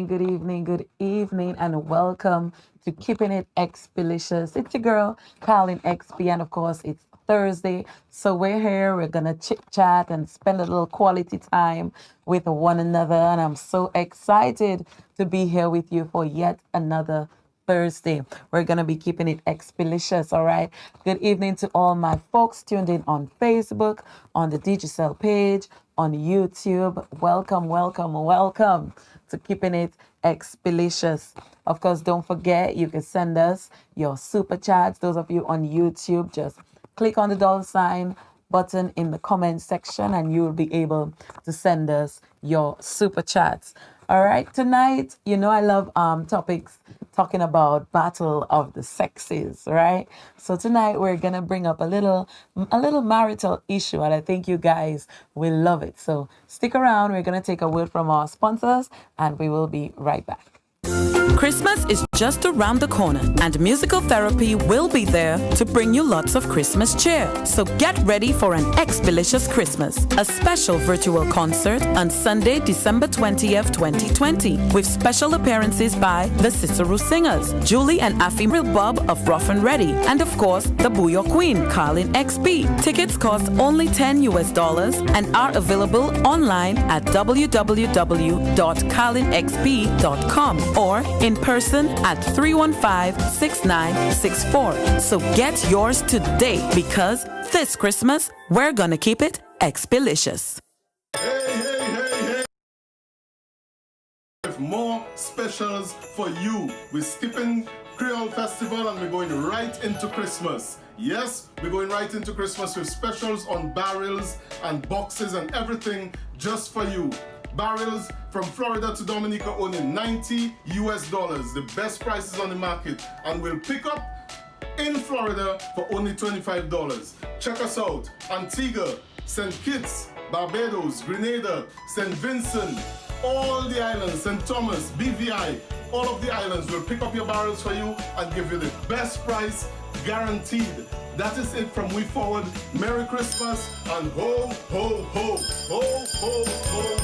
good evening, and welcome to Keeping It Expeditious. It's your girl, Carlyn XP, and of course, it's Thursday. So we're here, we're gonna chit chat and spend a little quality time with one another. And I'm so excited to be here with you for yet another Thursday. We're going to be keeping it expeditious, all right? Good evening to all my folks tuned in on Facebook, on the Digicel page, on YouTube. Welcome, welcome, welcome to keeping it expeditious. Of course, don't forget, you can send us your super chats. Those of you on YouTube, just click on the $ button in the comment section and you will be able to send us your super chats. All right, tonight, you know I love topics talking about battle of the sexes, right? So tonight we're gonna bring up a little marital issue, and I think you guys will love it. So stick around. We're gonna take a word from our sponsors, and we will be right back. Christmas is just around the corner, and Musical Therapy will be there to bring you lots of Christmas cheer. So get ready for an XPlicious Christmas, a special virtual concert on Sunday, December 20th, 2020, with special appearances by the Cicero Singers, Julie and Afi Bob of Rough and Ready, and of course, the Bouyon Queen, Carlyn XP. Tickets cost only $10 and are available online at www.carlynxp.com or in person at 315-6964. So get yours today, because this Christmas, we're gonna keep it expeditious. Hey. With more specials for you. We're skipping Creole Festival and we're going right into Christmas. Yes, we're going right into Christmas with specials on barrels and boxes and everything just for you. Barrels from Florida to Dominica, only $90. The best prices on the market. And we'll pick up in Florida for only $25. Check us out. Antigua, St. Kitts, Barbados, Grenada, St. Vincent, all the islands, St. Thomas, BVI, all of the islands will pick up your barrels for you and give you the best price guaranteed. That is it from We Forward. Merry Christmas and ho, ho, ho, ho, ho, ho.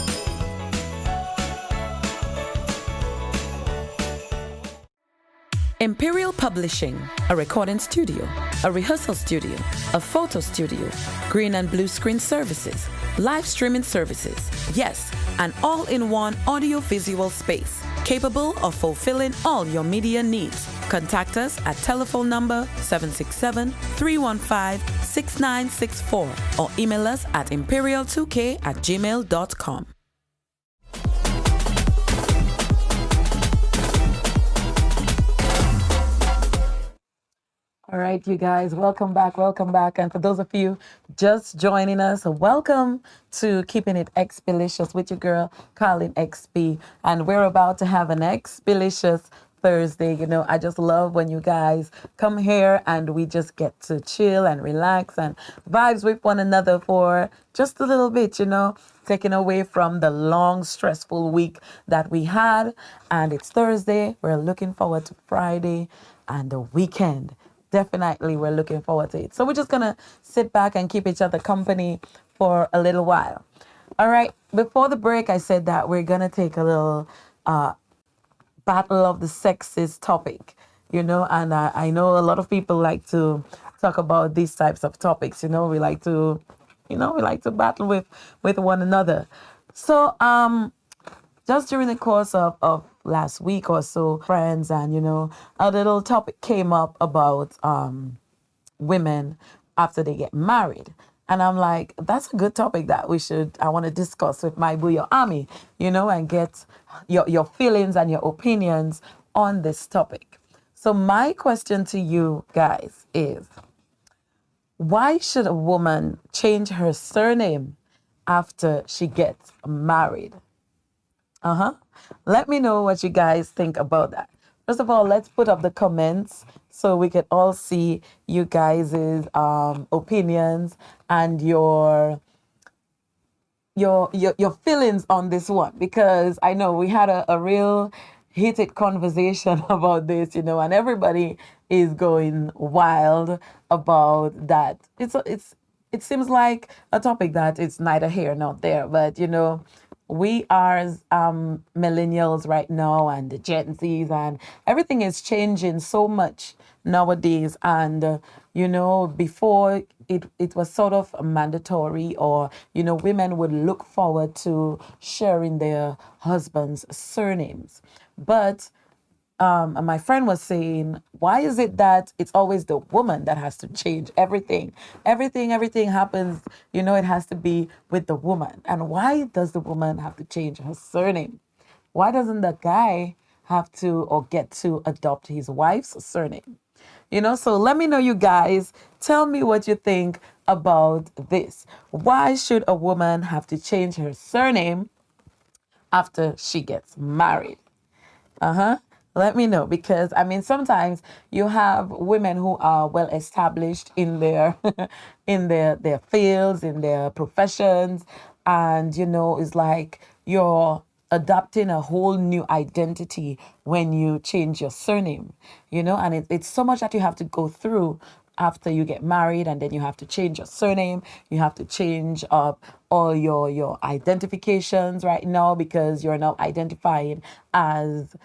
Imperial Publishing, a recording studio, a rehearsal studio, a photo studio, green and blue screen services, live streaming services. Yes, an all-in-one audio-visual space capable of fulfilling all your media needs. Contact us at telephone number 767-315-6964 or email us at imperial2k@gmail.com. All right, you guys, welcome back, welcome back. And for those of you just joining us, welcome to Keeping It Expeditious with your girl, Carlyn XP. And we're about to have an expeditious Thursday. You know, I just love when you guys come here and we just get to chill and relax and vibes with one another for just a little bit, you know, taking away from the long, stressful week that we had. And it's Thursday. We're looking forward to Friday and the weekend. Definitely, we're looking forward to it. So we're just going to sit back and keep each other company for a little while. All right. Before the break, I said that we're going to take a little battle of the sexes topic, you know, and I know a lot of people like to talk about these types of topics. You know, we like to battle with one another. So just during the course of last week or so, friends, and, you know, a little topic came up about women after they get married. And I'm like, that's a good topic that I want to discuss with my Bouyon Army, you know, and get your feelings and your opinions on this topic. So my question to you guys is, why should a woman change her surname after she gets married? Let me know what you guys think about that. First of all, let's put up the comments so we can all see you guys' opinions and your feelings on this one, because I know we had a real heated conversation about this, you know, and everybody is going wild about that. It seems like a topic that it's neither here nor there, but, you know, we are millennials right now and the Gen Zs, and everything is changing so much nowadays. And before it was sort of mandatory, or women would look forward to sharing their husbands' surnames. But and my friend was saying, why is it that it's always the woman that has to change everything? Everything happens, it has to be with the woman. And why does the woman have to change her surname? Why doesn't the guy have to or get to adopt his wife's surname? So let me know, you guys. Tell me what you think about this. Why should a woman have to change her surname after she gets married? Uh-huh. Let me know, because I mean sometimes you have women who are well established in their in their fields, in their professions, and it's like you're adopting a whole new identity when you change your surname, and it's so much that you have to go through after you get married, and then you have to change your surname. You have to change up all your identifications right now, because you're now identifying as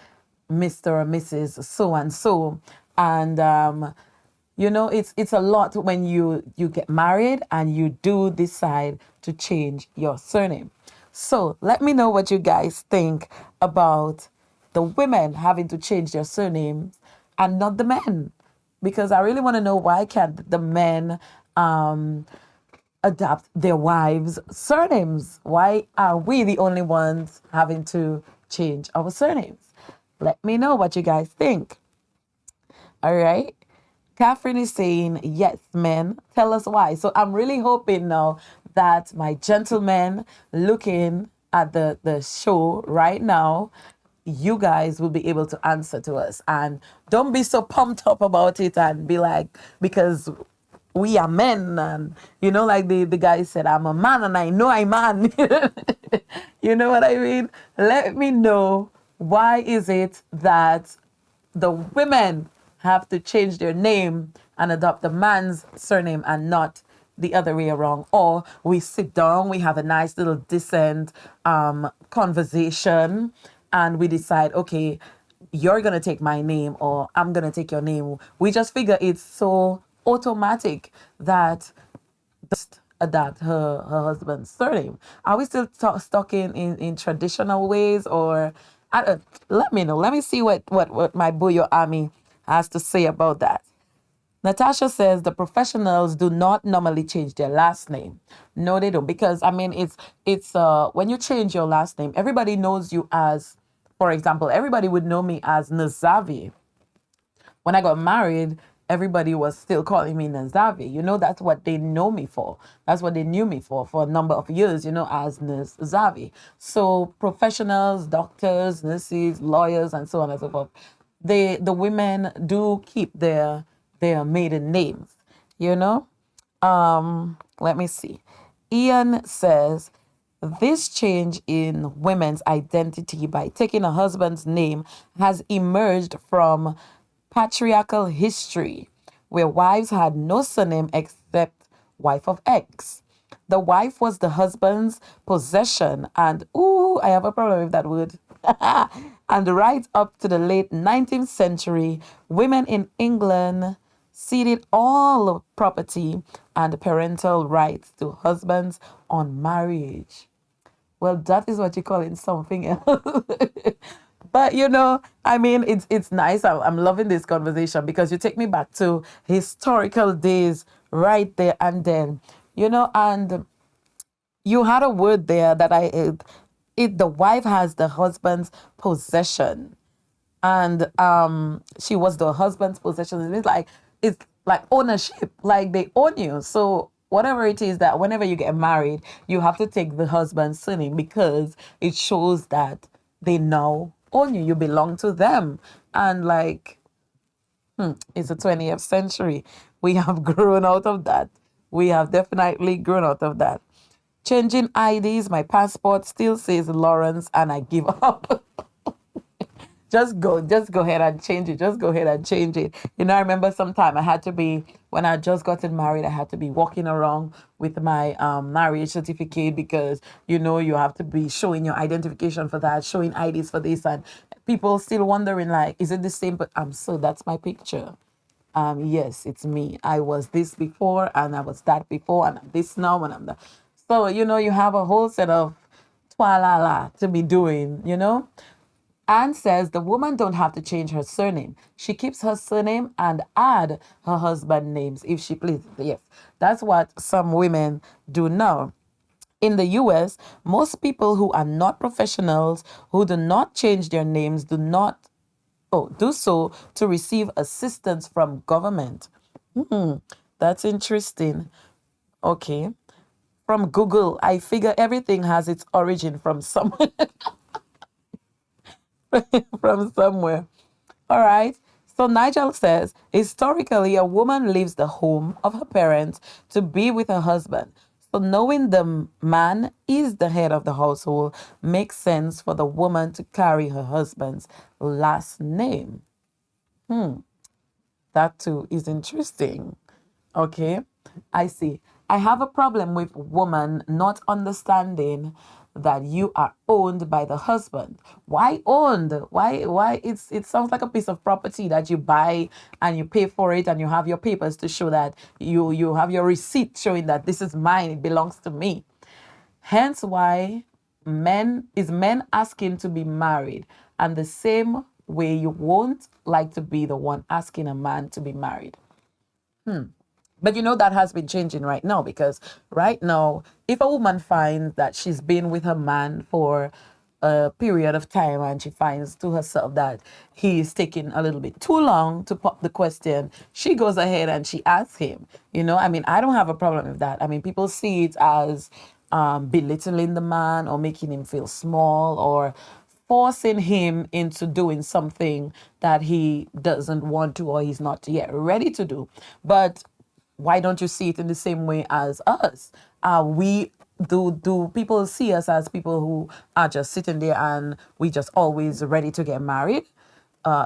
Mr. or Mrs. so and so. And it's a lot when you get married and you do decide to change your surname. So let me know what you guys think about the women having to change their surnames and not the men, because I really want to know, why can't the men adopt their wives' surnames? Why are we the only ones having to change our surnames? Let me know what you guys think. All right. Catherine is saying, yes, men. Tell us why. So I'm really hoping now that my gentlemen looking at the show right now, you guys will be able to answer to us. And don't be so pumped up about it and be like, because we are men, and like the guy said, I'm a man and I know I'm man. You know what I mean? Let me know, why is it that the women have to change their name and adopt the man's surname and not the other way around? Or we sit down, we have a nice little decent conversation, and we decide, okay, you're going to take my name or I'm going to take your name. We just figure it's so automatic that just adopt her husband's surname. Are we still stuck in traditional ways, or let me know. Let me see what my Bouyon army has to say about that. Natasha says the professionals do not normally change their last name. No, they don't, because I mean it's when you change your last name, everybody knows you as, for example, everybody would know me as Nazavi. When I got married, everybody was still calling me Nazavi. That's what they know me for. That's what they knew me for a number of years, as Nazavi. So professionals, doctors, nurses, lawyers, and so on and so forth, the women do keep their maiden names, Let me see. Ian says, this change in women's identity by taking a husband's name has emerged from patriarchal history, where wives had no surname except wife of X. The wife was the husband's possession, and ooh, I have a problem with that word. And right up to the late 19th century, women in England ceded all property and parental rights to husbands on marriage. Well, that is what you call it something else. But I mean, it's nice. I'm loving this conversation, because you take me back to historical days right there and then, and you had a word there that the wife has the husband's possession, and she was the husband's possession. It's like ownership, like they own you. So whatever it is, that whenever you get married, you have to take the husband's surname, because it shows that they now own you. You belong to them. And it's the 20th century. We have grown out of that. We have definitely grown out of that. Changing IDs, my passport still says Lawrence, and I give up. just go ahead and change it. Just go ahead and change it. You know, I remember sometime I had to be, when I just gotten married, I had to be walking around with my marriage certificate because, you know, you have to be showing your identification for that, showing IDs for this, and people still wondering like, is it the same? But so that's my picture. Yes, it's me. I was this before and I was that before and I'm this now and I'm that. So, you know, you have a whole set of twalala to be doing, you know? Anne says the woman don't have to change her surname. She keeps her surname and add her husband names if she pleases. Yes, that's what some women do now. In the US, most people who are not professionals, who do not change their names, do so to receive assistance from government. That's interesting. Okay. From Google, I figure everything has its origin from somewhere. From somewhere. All right. So Nigel says, historically, a woman leaves the home of her parents to be with her husband. So knowing the man is the head of the household makes sense for the woman to carry her husband's last name. That too is interesting. Okay, I see. I have a problem with woman not understanding that you are owned by the husband. Why owned? Why it sounds like a piece of property that you buy and you pay for it and you have your papers to show that you have your receipt showing that this is mine, it belongs to me. Hence why men asking to be married, and the same way you won't like to be the one asking a man to be married. But you know that has been changing right now, because right now, if a woman finds that she's been with her man for a period of time and she finds to herself that he is taking a little bit too long to pop the question, she goes ahead and she asks him. You know, I mean, I don't have a problem with that. I mean, people see it as belittling the man or making him feel small or forcing him into doing something that he doesn't want to or he's not yet ready to do. But why don't you see it in the same way as us? We do people see us as people who are just sitting there and we just always ready to get married?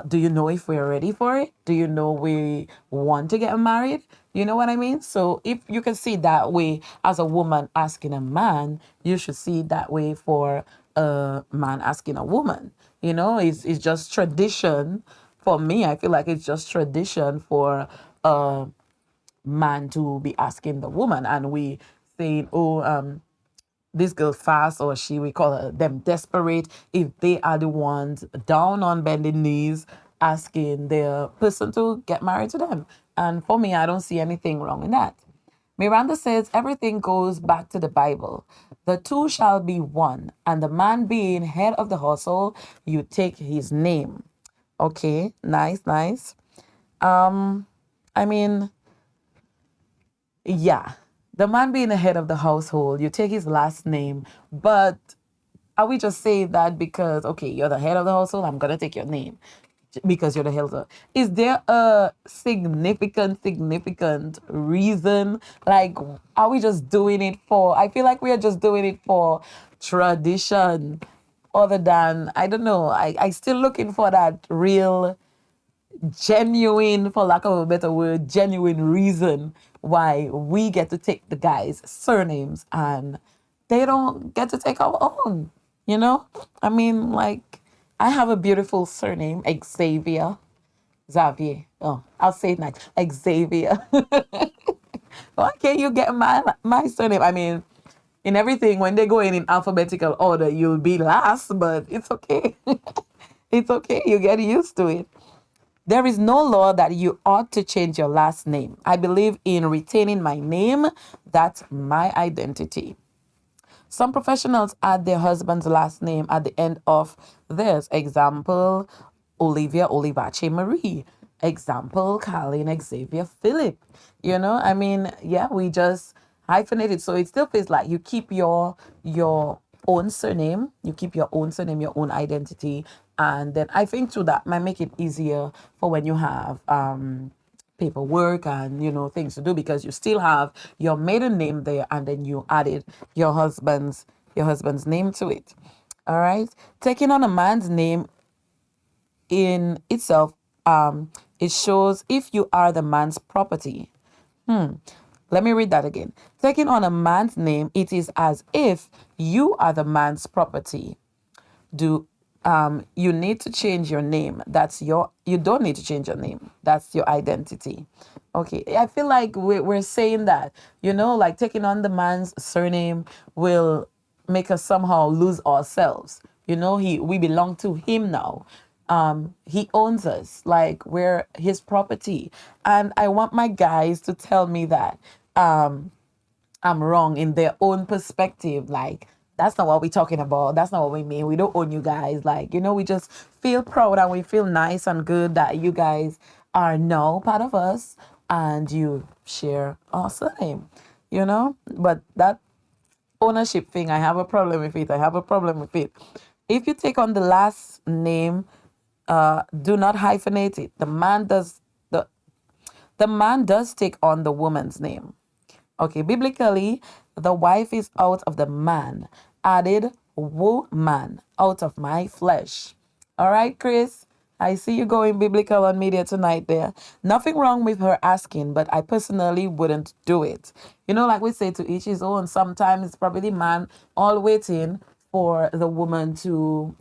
Do you know if we're ready for it? Do you know we want to get married? You know what I mean? So if you can see it that way as a woman asking a man, you should see it that way for a man asking a woman. You know, it's just tradition. For me, I feel like it's just tradition for man to be asking the woman, and we saying, oh, this girl fast, or we call them desperate if they are the ones down on bending knees asking their person to get married to them. And for me, I don't see anything wrong in that. Miranda says everything goes back to the Bible. The two shall be one, and the man being head of the household, you take his name. Okay, nice. I mean, yeah, the man being the head of the household, you take his last name, but are we just saying that because, okay, you're the head of the household, I'm going to take your name because you're the head of the... Is there a significant reason? Like, are we just doing it for... I feel like we are just doing it for tradition other than, I don't know, I still looking for that real genuine, for lack of a better word, genuine reason why we get to take the guys' surnames and they don't get to take our own. You know? I mean, like, I have a beautiful surname, Xavier. Oh, I'll say it nice. Xavier. Why can't you get my surname? I mean, in everything, when they go in alphabetical order, you'll be last, but it's okay. It's okay. You get used to it. There is no law that you ought to change your last name. I believe in retaining my name. That's my identity. Some professionals add their husband's last name at the end of theirs. Example, Olivia Olivache Marie. Example, Carlyn Xavier Philip. You know, I mean, yeah, we just hyphenated. So it still feels like you keep your own surname, your own identity. And then I think too that might make it easier for when you have paperwork and, you know, things to do, because you still have your maiden name there and then you added your husband's name to it. All right. Taking on a man's name in itself, it shows if you are the man's property. Let me read that again. Taking on a man's name, it is as if you are the man's property. Do You need to change your name. You don't need to change your name. That's your identity. Okay, I feel like we're saying that, like taking on the man's surname will make us somehow lose ourselves. We belong to him now. He owns us, like we're his property. And I want my guys to tell me that I'm wrong in their own perspective. Like, that's not what we're talking about. That's not what we mean. We don't own you guys. Like, we just feel proud and we feel nice and good that you guys are now part of us and you share our surname. But that ownership thing, I have a problem with it. I have a problem with it. If you take on the last name, do not hyphenate it. The man does take on the woman's name. Okay, biblically, the wife is out of the man, added woman, out of my flesh. All right, Chris, I see you going biblical on media tonight there. Nothing wrong with her asking, but I personally wouldn't do it. Like we say, to each his own. Sometimes it's probably the man all waiting for the woman to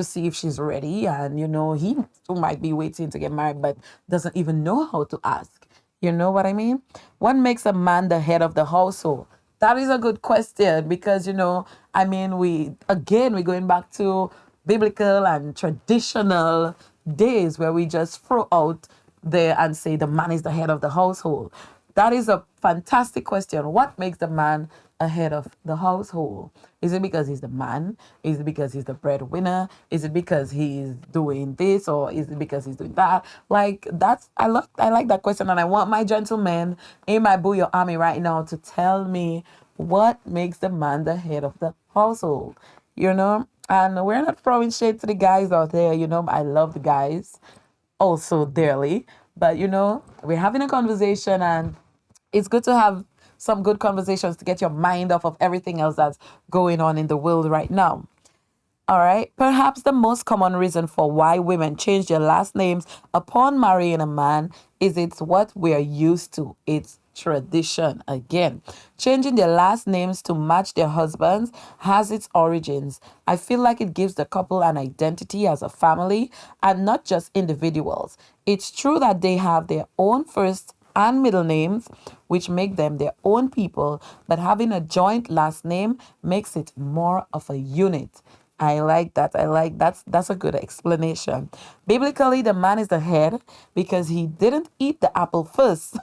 see if she's ready. And, he too might be waiting to get married, but doesn't even know how to ask. You know what I mean? What makes a man the head of the household? That is a good question because, we're going back to biblical and traditional days where we just throw out there and say the man is the head of the household. That is a fantastic question. What makes the man a head of the household? Is it because he's the man? Is it because he's the breadwinner? Is it because he's doing this, or is it because he's doing that? Like, I like that question, and I want my gentlemen in my Bouyon army right now to tell me what makes the man the head of the household. And we're not throwing shade to the guys out there. I love the guys also dearly, but we're having a conversation, and it's good to have some good conversations to get your mind off of everything else that's going on in the world right now. All right. Perhaps the most common reason for why women change their last names upon marrying a man is it's what we're used to. It's tradition. Again, changing their last names to match their husbands has its origins. I feel like it gives the couple an identity as a family and not just individuals. It's true that they have their own first and middle names, which make them their own people, but having a joint last name makes it more of a unit. I like that. That's a good explanation. Biblically, the man is the head because he didn't eat the apple first.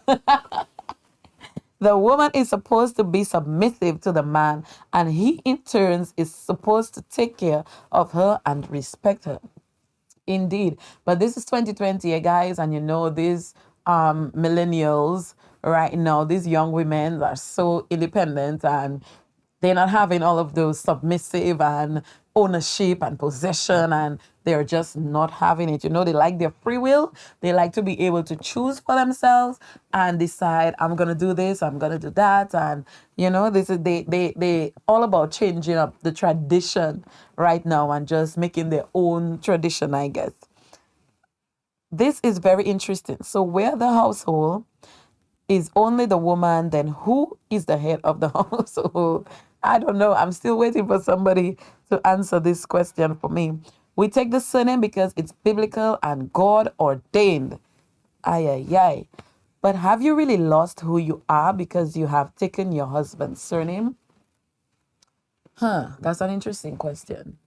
The woman is supposed to be submissive to the man, and he in turns is supposed to take care of her and respect her. Indeed. But this is 2020, guys, and these millennials right now, these young women are so independent and they're not having all of those submissive and ownership and possession, and they're just not having it. They like their free will. They like to be able to choose for themselves and decide, I'm gonna do this, I'm gonna do that. And this is they all about changing up the tradition right now and just making their own tradition, I guess. This is very interesting. So where the household is only the woman, then who is the head of the household? I don't know. I'm still waiting for somebody to answer this question for me. We take the surname because it's biblical and God ordained. Ay, ay, ay. But have you really lost who you are because you have taken your husband's surname? That's an interesting question.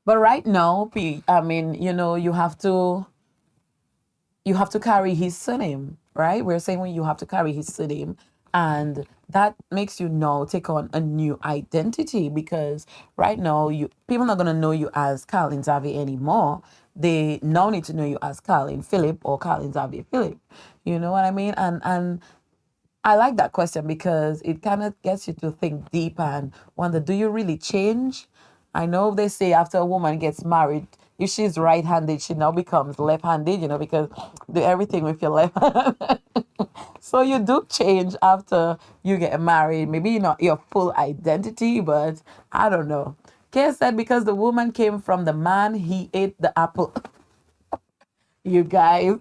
But right now, you have to carry his surname, right? We're saying when you have to carry his surname, and that makes you now take on a new identity because right now people are not gonna know you as Carlyn Xavier anymore. They now need to know you as Carlyn Philip or Carlyn Xavier Philip. You know what I mean? And I like that question because it kind of gets you to think deep and wonder, do you really change? I know they say after a woman gets married, if she's right-handed, she now becomes left-handed, because do everything with your left hand. So you do change after you get married. Maybe not your full identity, but I don't know. Kay said because the woman came from the man, he ate the apple. You guys.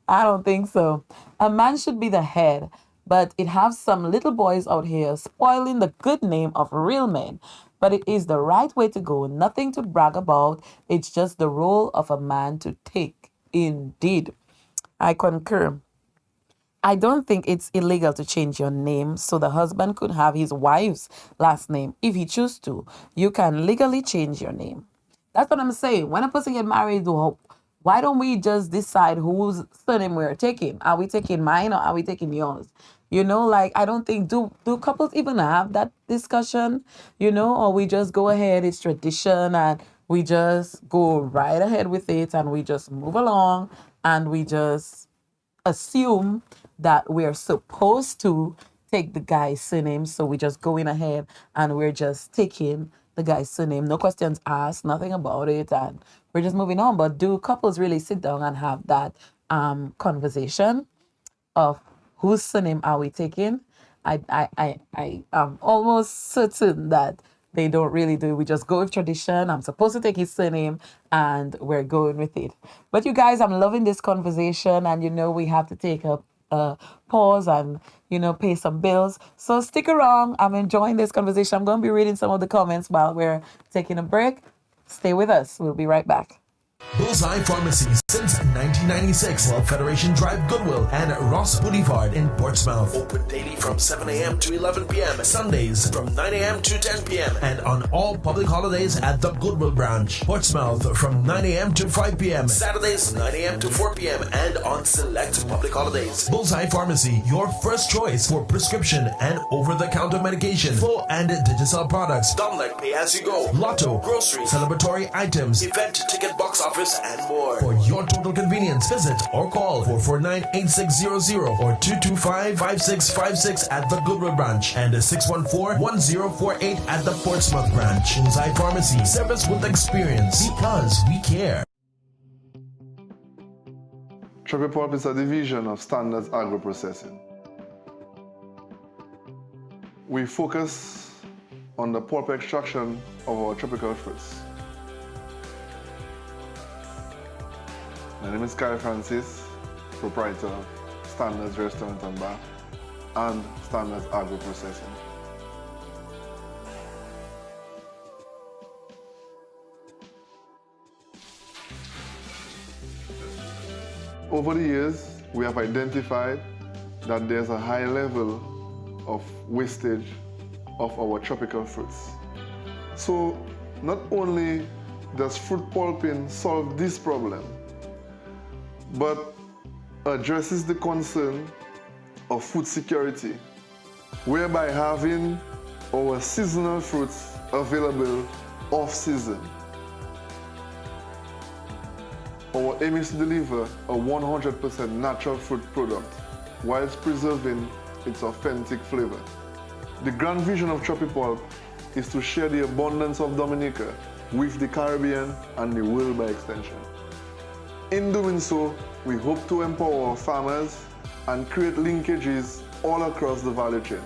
I don't think so. A man should be the head, but it has some little boys out here spoiling the good name of real men. But it is the right way to go. Nothing to brag about. It's just the role of a man to take. Indeed. I concur. I don't think it's illegal to change your name so the husband could have his wife's last name if he chooses to. You can legally change your name. That's what I'm saying. When a person get married, why don't we just decide whose surname we're taking? Are we taking mine or are we taking yours? You know, like I don't think do couples even have that discussion, you know, or we just go ahead, it's tradition and we just go right ahead with it and we just move along and we just assume that we're supposed to take the guy's surname. So we just going ahead and we're just taking the guy's surname. No questions asked, nothing about it. And we're just moving on. But do couples really sit down and have that conversation of whose surname are we taking? I am almost certain that they don't really do. We just go with tradition. I'm supposed to take his surname and we're going with it. But you guys, I'm loving this conversation and you know we have to take a pause and you know pay some bills. So stick around. I'm enjoying this conversation. I'm going to be reading some of the comments while we're taking a break. Stay with us. We'll be right back. Bullseye Pharmacy since 1996. World Federation Drive, Goodwill, and Ross Boulevard in Portsmouth. Open daily from 7 a.m. to 11 p.m. Sundays from 9 a.m. to 10 p.m. and on all public holidays at the Goodwill branch. Portsmouth from 9 a.m. to 5 p.m. Saturdays 9 a.m. to 4 p.m. and on select public holidays. Bullseye Pharmacy, your first choice for prescription and over-the-counter medication, full and digital products, Domlec Pay As You Go, Lotto, grocery, celebratory items, event ticket box office, and more. For your total convenience, visit or call 449-8600 or 225-5656 at the Goodwill branch and 614-1048 at the Portsmouth branch. Bullseye Pharmacy, service with experience because we care. Tropipulp is a division of Standards Agro Processing. We focus on the pulp extraction of our tropical fruits. My name is Carlyn Francis, proprietor of Standards Restaurant and Bar and Standards Agro Processing. Over the years, we have identified that there's a high level of wastage of our tropical fruits. So not only does fruit pulping solve this problem, but addresses the concern of food security, whereby having our seasonal fruits available off-season. Our aim is to deliver a 100% natural fruit product whilst preserving its authentic flavor. The grand vision of Tropipulp is to share the abundance of Dominica with the Caribbean and the world by extension. In doing so, we hope to empower our farmers and create linkages all across the value chain.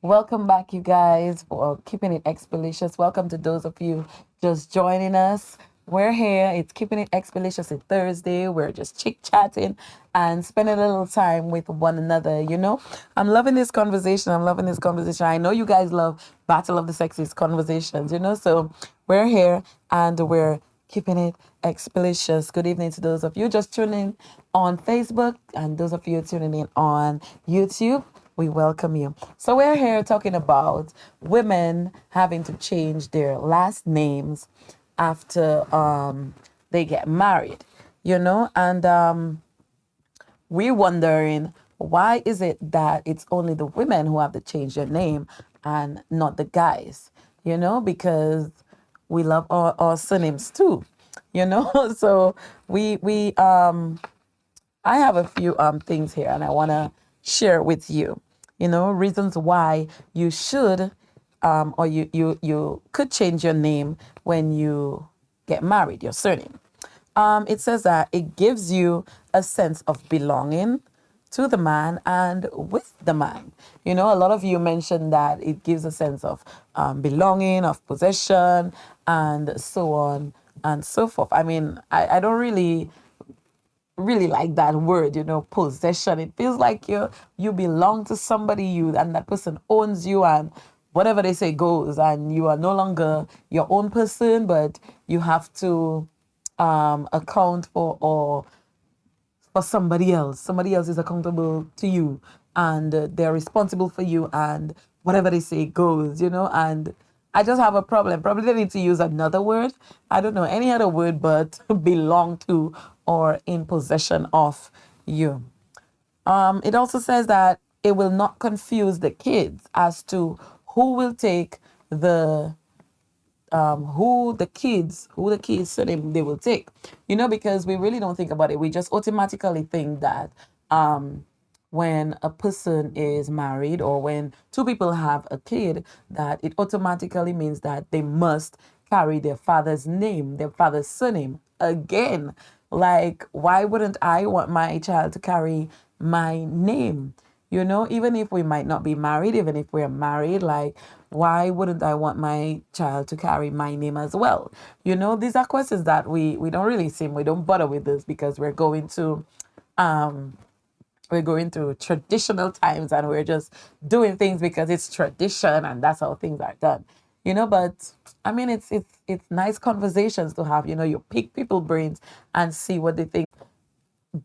Welcome back, you guys, for Keeping It XPlicious. Welcome to those of you just joining us. We're here. It's Keeping It XPlicious. It's Thursday. We're just chit-chatting and spending a little time with one another, you know. I'm loving this conversation. I know you guys love Battle of the Sexes conversations, you know. So we're here and we're Keeping It XPlicious. Good evening to those of you just tuning in on Facebook and those of you tuning in on YouTube. We welcome you. So we're here talking about women having to change their last names after they get married, you know, and we're wondering why is it that it's only the women who have to change their name and not the guys, you know, because we love our surnames too, you know. So I have a few things here and I want to share with you, you know, reasons why you should or you could change your name when you get married, your surname. It says that it gives you a sense of belonging to the man and with the man. You know, a lot of you mentioned that it gives a sense of belonging, of possession, and so on and so forth. I mean, I don't really like that word, you know, possession. It feels like you belong to somebody, and that person owns you, and whatever they say goes, and you are no longer your own person, but you have to account for somebody else. Somebody else is accountable to you, and they're responsible for you, and whatever they say goes, you know. And I just have a problem. Probably they need to use another word. I don't know any other word but belong to or in possession of you. It also says that it will not confuse the kids as to who will take who the kids surname they will take. You know, because we really don't think about it. We just automatically think that when a person is married or when two people have a kid, that it automatically means that they must carry their father's name, their father's surname. Again, like, why wouldn't I want my child to carry my name? You know, even if we might not be married, even if we're married, like, why wouldn't I want my child to carry my name as well? You know, these are questions that we don't really we don't bother with this because we're going through traditional times, and we're just doing things because it's tradition and that's how things are done. You know, but I mean, it's nice conversations to have. You know, you pick people's brains and see what they think.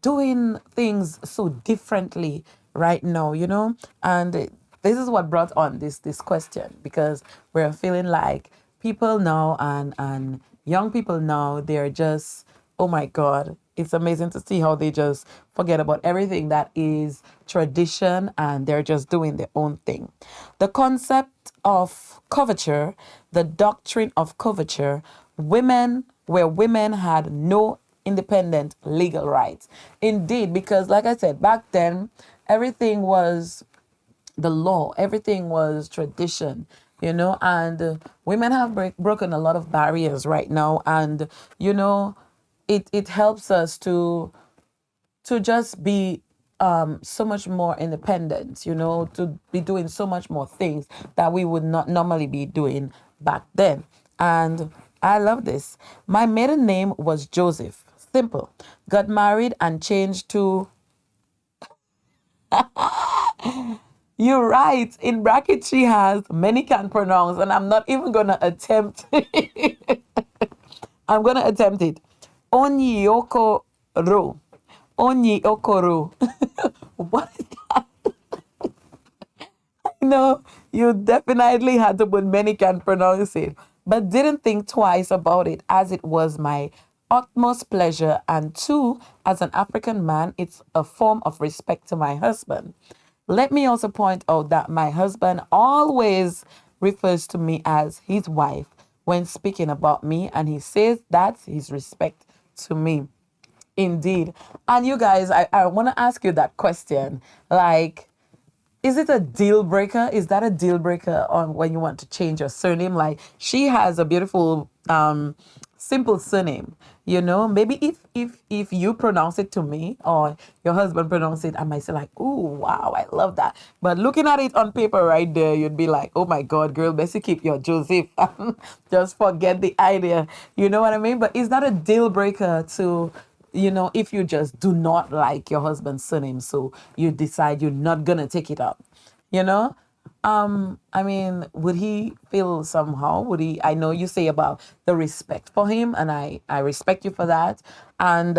Doing things so differently right now, you know, and this is what brought on this question, because we're feeling like people now and young people now, they're just, oh my God, it's amazing to see how they just forget about everything that is tradition and they're just doing their own thing. The concept of coverture, the doctrine of coverture, where women had no independent legal rights. Indeed, because like I said, back then, everything was the law, everything was tradition, you know, and women have broken a lot of barriers right now. And, you know, it helps us to just be so much more independent, you know, to be doing so much more things that we would not normally be doing back then. And I love this. My maiden name was Joseph. Simple. Got married and changed to... You're right. In bracket, she has many can't pronounce, and I'm not even going to attempt. I'm going to attempt it. Onyiokoro. Onyiokoro. What is that? No, you definitely had to put many can't pronounce it, but didn't think twice about it, as it was my utmost pleasure. And two, as an African man, it's a form of respect to my husband. Let me also point out that my husband always refers to me as his wife when speaking about me, and he says that's his respect to me. Indeed. And you guys, I want to ask you that question. Like, is it a deal breaker? Is that a deal breaker on when you want to change your surname? Like, she has a beautiful, simple surname. You know, maybe if you pronounce it to me or your husband pronounce it, I might say like, oh, wow, I love that. But looking at it on paper right there, you'd be like, oh my God, girl, best you keep your Joseph. Just forget the idea. You know what I mean? But is that a deal breaker to, you know, if you just do not like your husband's surname, so you decide you're not going to take it up, you know? I mean, would he feel somehow? Would he? I know you say about the respect for him, and I respect you for that. And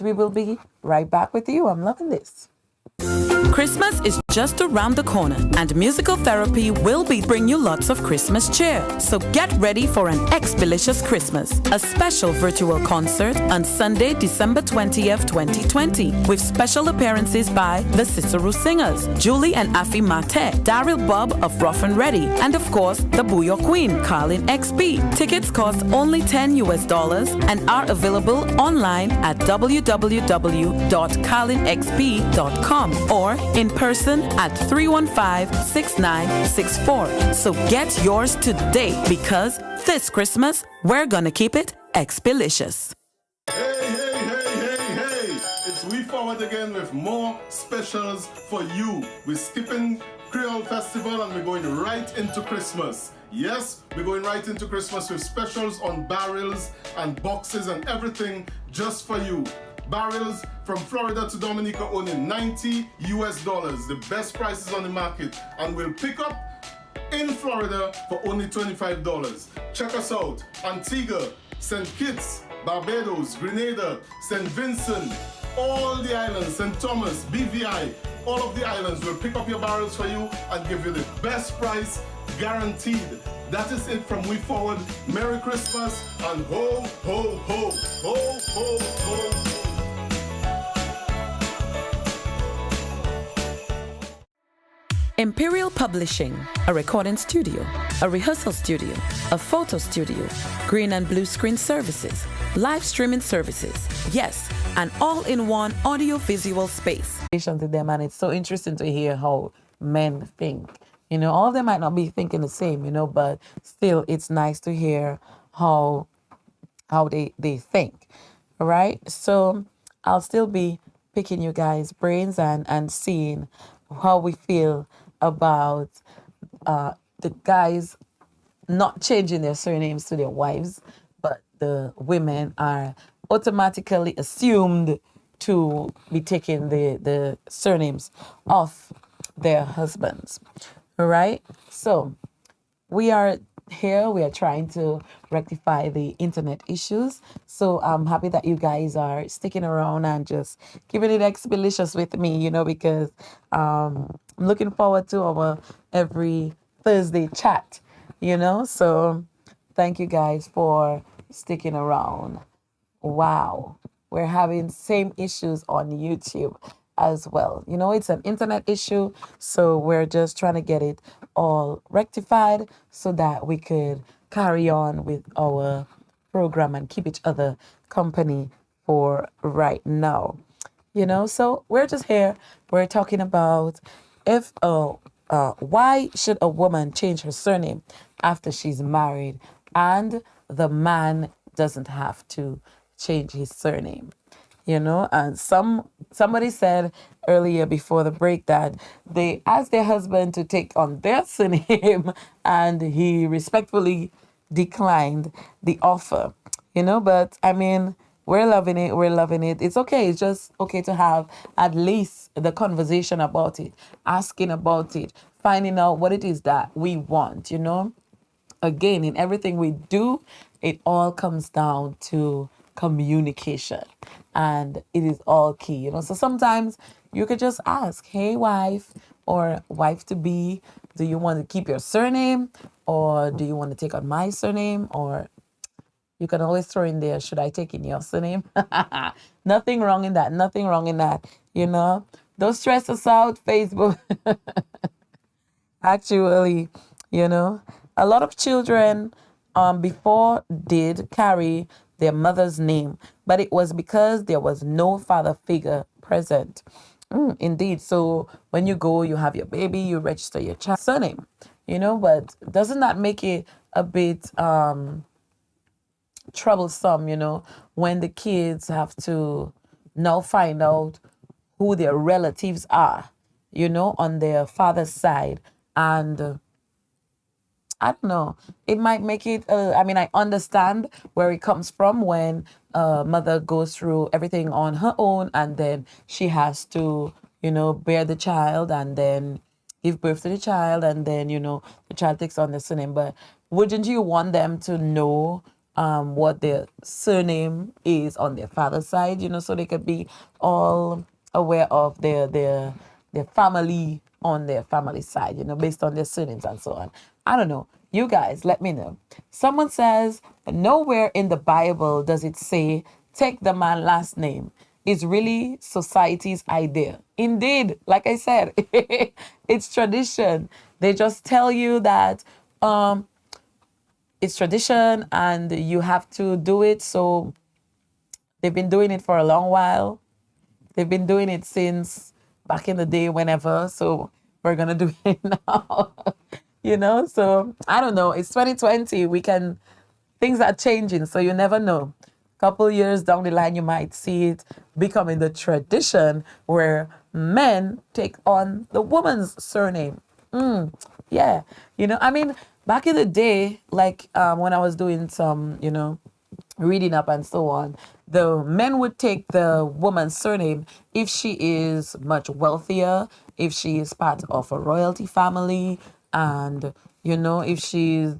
we will be right back with you. I'm loving this. Christmas is just around the corner, and musical therapy will bring you lots of Christmas cheer. So get ready for an XPlicious Christmas, a special virtual concert on Sunday, December 20th, 2020, with special appearances by the Cicero Singers, Julie and Afi Mate, Daryl Bob of Rough and Ready, and of course, the Bouyon Queen, Carlyn XP. Tickets cost only $10 and are available online at www.carlynxp.com. or in person at 315-6964. So get yours today because this Christmas, we're gonna keep it XPlicious. Hey. It's We Forward again with more specials for you. We're skipping Creole Festival and we're going right into Christmas. Yes, we're going right into Christmas with specials on barrels and boxes and everything just for you. Barrels from Florida to Dominica only $90 US, the best prices on the market, and we'll pick up in Florida for only $25. Check us out: Antigua, St. Kitts, Barbados, Grenada, St. Vincent, all the islands, St. Thomas, BVI, all of the islands will pick up your barrels for you and give you the best price guaranteed. That is it from We Forward. Merry Christmas and ho, ho, ho, ho, ho, ho. Imperial Publishing, a recording studio, a rehearsal studio, a photo studio, green and blue screen services, live streaming services. Yes, an all-in-one audio-visual space. To them, and it's so interesting to hear how men think. You know, all of them might not be thinking the same, you know, but still it's nice to hear how they think. All right. So I'll still be picking you guys' brains and seeing how we feel about the guys not changing their surnames to their wives, but the women are automatically assumed to be taking the surnames of their husbands. All right. So we are here. We are trying to rectify the internet issues. So I'm happy that you guys are sticking around and just keeping it XPlicious with me, you know, because I'm looking forward to our every Thursday chat, you know. So thank you guys for sticking around. Wow. We're having same issues on YouTube as well. You know, it's an internet issue, so we're just trying to get it all rectified so that we could carry on with our program and keep each other company for right now. You know, so we're just here. We're talking about if why should a woman change her surname after she's married and the man doesn't have to change his surname. You know, and somebody said earlier before the break that they asked their husband to take on their surname and he respectfully declined the offer. You know, but I mean, we're loving it. We're loving it. It's okay. It's just okay to have at least the conversation about it, asking about it, finding out what it is that we want, you know. Again, in everything we do, it all comes down to communication, and it is all key, you know. So sometimes you could just ask, hey wife or wife to be, do you want to keep your surname or do you want to take on my surname? Or you can always throw in there, should I take in your surname? Nothing wrong in that, nothing wrong in that, you know. Don't stress us out, Facebook. Actually, you know, a lot of children before did carry their mother's name, but it was because there was no father figure present. Indeed. So when you go, you have your baby, you register your child's surname, you know, but doesn't that make it a bit troublesome, you know, when the kids have to now find out who their relatives are, you know, on their father's side. And I don't know, it might make it, I mean, I understand where it comes from when mother goes through everything on her own and then she has to, you know, bear the child and then give birth to the child and then, you know, the child takes on the surname. But wouldn't you want them to know what their surname is on their father's side, you know, so they could be all aware of their family on their family side, you know, based on their surnames and so on. I don't know. You guys, let me know. Someone says, nowhere in the Bible does it say, take the man's last name. It's really society's idea. Indeed, like I said, it's tradition. They just tell you that it's tradition and you have to do it. So they've been doing it for a long while. They've been doing it since back in the day, whenever. So we're gonna do it now. You know, so I don't know. It's 2020. Things are changing, so you never know. Couple years down the line, you might see it becoming the tradition where men take on the woman's surname. Yeah, you know, I mean, back in the day, like when I was doing some, you know, reading up and so on, the men would take the woman's surname if she is much wealthier, if she is part of a royalty family, and you know, if she's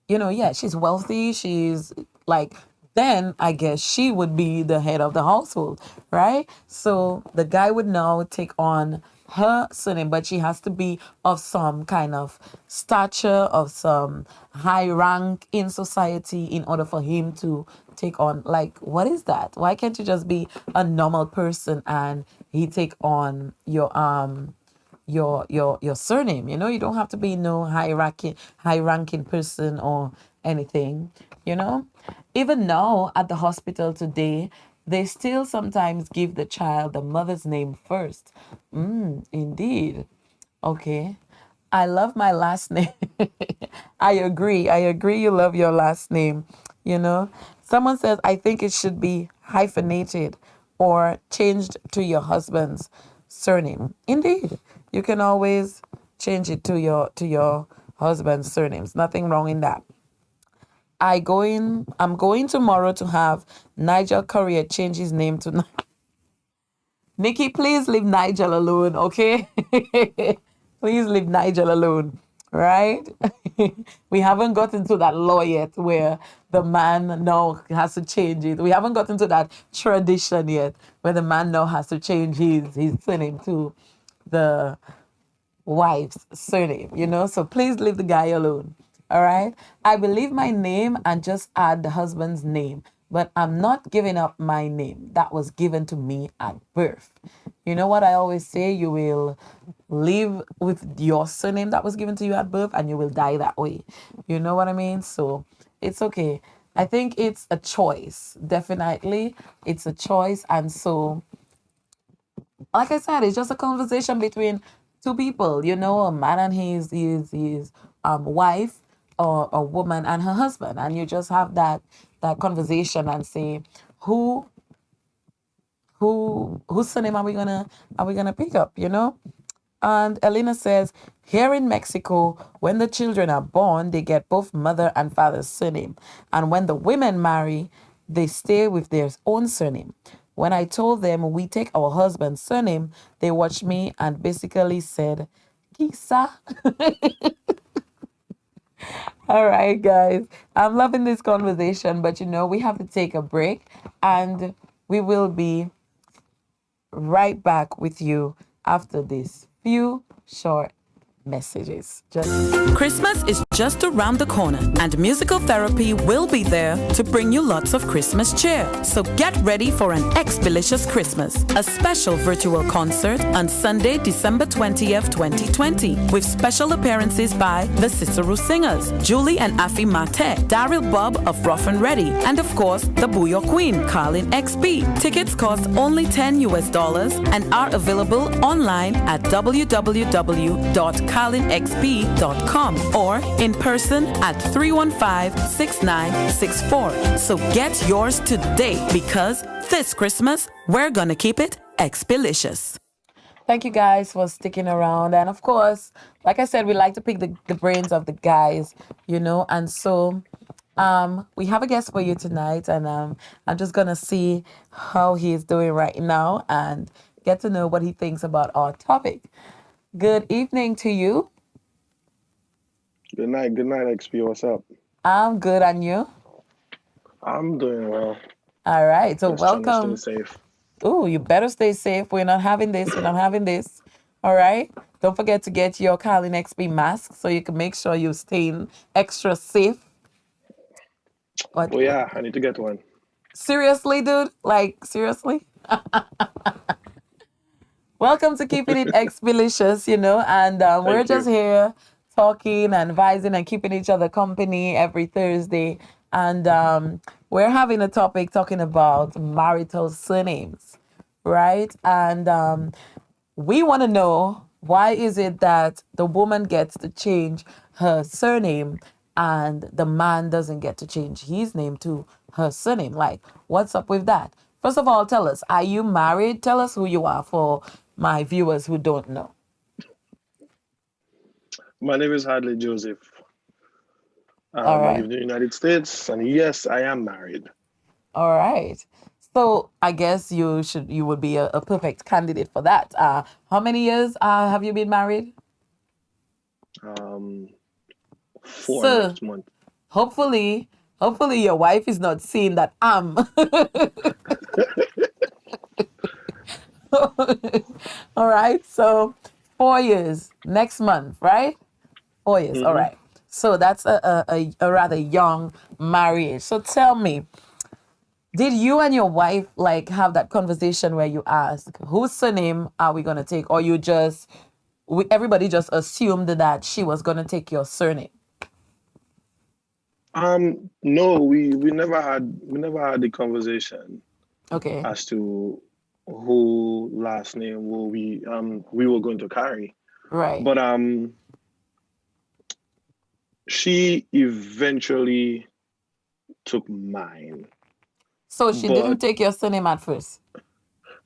you know, yeah, she's wealthy, she's like, then I guess she would be the head of the household, right? So the guy would now take on her surname, but she has to be of some kind of stature, of some high rank in society in order for him to take on, like, what is that? Why can't you just be a normal person and he take on your surname? You know, you don't have to be no high ranking person or anything, you know. Even now at the hospital today, they still sometimes give the child the mother's name first. Indeed. Okay. I love my last name. I agree. I agree you love your last name. You know, someone says, I think it should be hyphenated or changed to your husband's surname. Indeed. You can always change it to your husband's surnames. Nothing wrong in that. I'm going tomorrow to have Nigel Courier change his name to Nikki, please leave Nigel alone, okay? Please leave Nigel alone, right? We haven't gotten to that law yet where the man now has to change it. We haven't gotten to that tradition yet where the man now has to change his surname to the wife's surname, you know? So please leave the guy alone, all right? I will leave my name and just add the husband's name, but I'm not giving up my name that was given to me at birth. You know what I always say? You will live with your surname that was given to you at birth and you will die that way. You know what I mean? So it's okay. I think it's a choice. Definitely, it's a choice. And so, like I said, it's just a conversation between two people, you know, a man and his wife, or a woman and her husband, and you just have that conversation and say, whose surname are we gonna pick up, you know? And Elena says, here in Mexico, when the children are born, they get both mother and father's surname. And when the women marry, they stay with their own surname. When I told them we take our husband's surname, they watched me and basically said, Kisa. All right, guys. I'm loving this conversation, but you know, we have to take a break and we will be right back with you after these few short messages. Christmas is just around the corner, and musical therapy will be there to bring you lots of Christmas cheer. So get ready for an XPlicious Christmas, a special virtual concert on Sunday, December 20th, 2020, with special appearances by the Cicero Singers, Julie and Afi Mate, Daryl Bob of Rough and Ready, and of course, the Bouyon Queen, Carlyn XP. Tickets cost only $10 and are available online at www.carlynxp.com or in person at 315-6964. So get yours today, because this Christmas, we're gonna keep it XPlicious. Thank you guys for sticking around. And of course, like I said, we like to pick the brains of the guys, you know, and so we have a guest for you tonight, and I'm just gonna see how he's doing right now and get to know what he thinks about our topic. Good evening to you. Good night, XP. What's up? I'm good, and you? I'm doing well. All right, so Just welcome. trying to stay safe. Oh, you better stay safe. We're not having this. We're not having this. All right. Don't forget to get your Carlyn XP mask so you can make sure you're staying extra safe. What? Oh yeah, I need to get one. Seriously, dude? Like, seriously? Welcome to Keeping It XPlicious, you know, and we're just here talking and advising and keeping each other company every Thursday. And we're having a topic talking about marital surnames, right? And we want to know, why is it that the woman gets to change her surname and the man doesn't get to change his name to her surname? Like, what's up with that? First of all, tell us, are you married? Tell us who you are for my viewers who don't know. My name is Hadley Joseph. All I right. live in the United States, and yes, I am married. All right. So I guess you would be a perfect candidate for that. How many years have you been married? 4 So next month. hopefully your wife is not seeing that I'm. All right. So 4 years next month, right? 4 years. All Hmm. right. So that's a rather young marriage. So tell me, did you and your wife like have that conversation where you ask whose surname are we gonna take, or you just everybody just assumed that she was gonna take your surname? No, we never had the conversation Okay. as to who last name will we were going to carry. Right. But she eventually took mine. So she didn't But take your surname at first.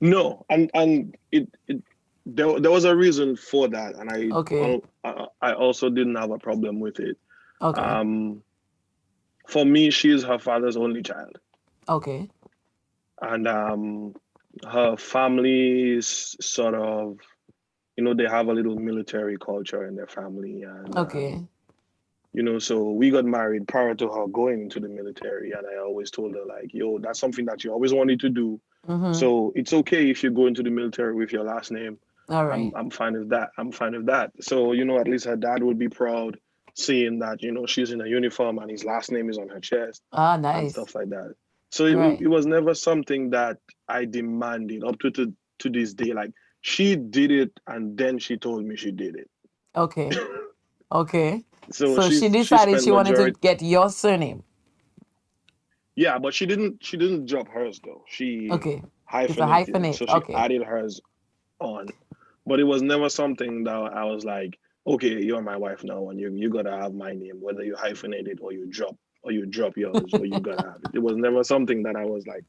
no, and there was a reason for that, and Okay. I also didn't have a problem with it. Okay. Um, for me, she is her father's only child, Okay. and her family is sort of, they have a little military culture in their family, and Okay. so we got married prior to her going into the military, and I always told her like, yo, that's something that you always wanted to do. Mm-hmm. So it's okay if you go into the military with your last name. All I'm right. I'm fine with that. I'm fine with that. So, at least her dad would be proud seeing that, she's in a uniform and his last name is on her chest Ah, and nice. stuff like that. So it Right. was never something that I demanded up to this day. Like, she did it and then she told me she did it. Okay. Okay. So So she she decided spent she wanted to majority. get your surname. Yeah, but she didn't drop hers though. She Okay. It's a hyphenated it. hyphenate. So she Okay. added hers on. But it was never something that I was like, okay, you're my wife now, and you gotta have my name, whether you hyphenate it or you drop yours, or you gotta have it. It was never something that I was like